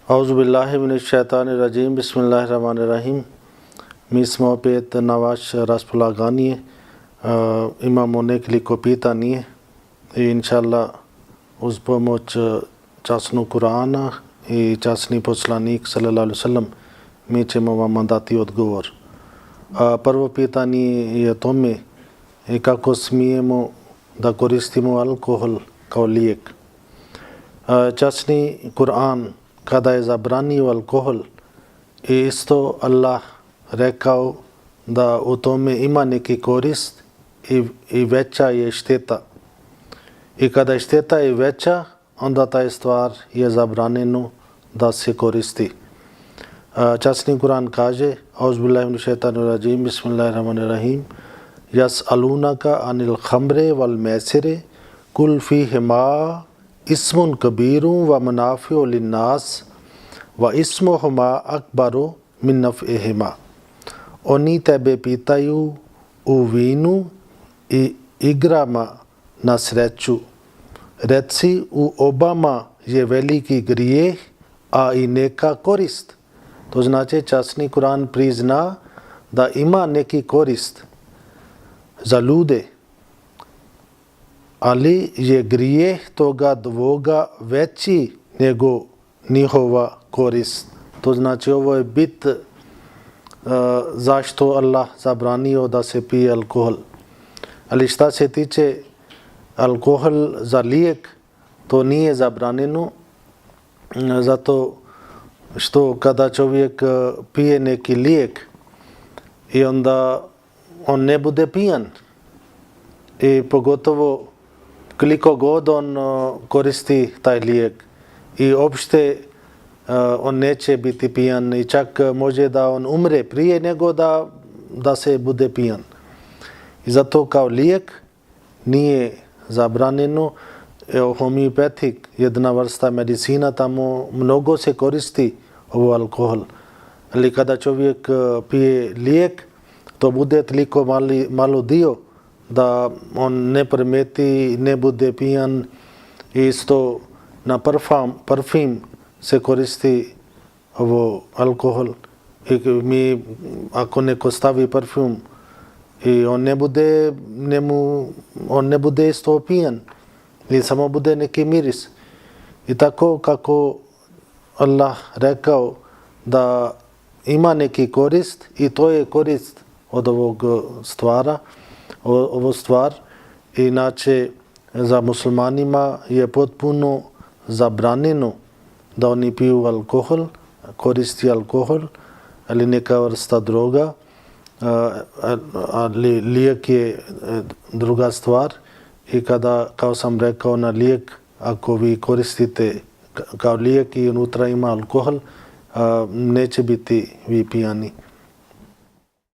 Auzubillahi mineşşeytanirracim. Bismillahirrahmanirrahim. Mi smo opet na vaše raspolaganje. Imamo nekoliko pitanja i inšallah uz pomoć časnog Kurana i časni poslanik sallallahu alejhi ve sellem mi ćemo vam dati odgovor. Prvo pitanje je tome kako smijemo da koristimo alkohol kao lijek. Časni Kur'an kada je zabranio alkohol i isto Allah rekao da u tome ima neki korist i veća je šteta. I kada je šteta i veća, onda taj stvar je zabranjeno da se koristi. Časni Kur'an kaže: Auzubillahi mineşşeytanirracim. Bismillahirrahmanirrahim. Yas'alunaka anil khamri wal maisiri kul fihima ismun kabirun wa manafi'u linnas wa ismuhuma akbaru min naf'ihima. Oni tebe pitaju u vinu i igrama na sreću. Reci, u obama je veliki grijeh, a i neka korist. To znači časni Kur'an prizna da ima neki korist za ljude, ali je grijeh toga dvoga veći nego njihova korist. To znači ovo je bit zašto Allah zabranio da se pije alkohol. Ali šta se tiče alkohol za lijek, to nije zabranjeno, zato što kada čovjek pije neki lijek i onda on ne bude pijan i pogotovo koliko god on koristi taj lijek i opšte on neće biti pijan i čak može da on umre prije nego da se bude pijan. I zato kao lijek nije zabranjeno. Homeopatik, jedna vrsta medicina, tamo mnogo se koristi ovo alkohol. Ali kada čovjek pije lijek, to bude toliko malo dio da on ne primeti, ne bude pijan. Isto na parfum se koristi ovo alkohol. I mi, ako neko stavi parfum i on ne bude isto pijan, i samo bude neki miris. I tako kako Allah rekao da ima neki korist i to je korist od ovog stvara, ovo stvar. Inače, za muslimanima je potpuno zabranjeno da oni piju alkohol, koristi alkohol ali neka vrsta droga, ali lijek je druga stvar. I kada, kao sam rekao, na lijek, ako vi koristite kao lijek i unutra ima alkohol, neće biti vi pijani.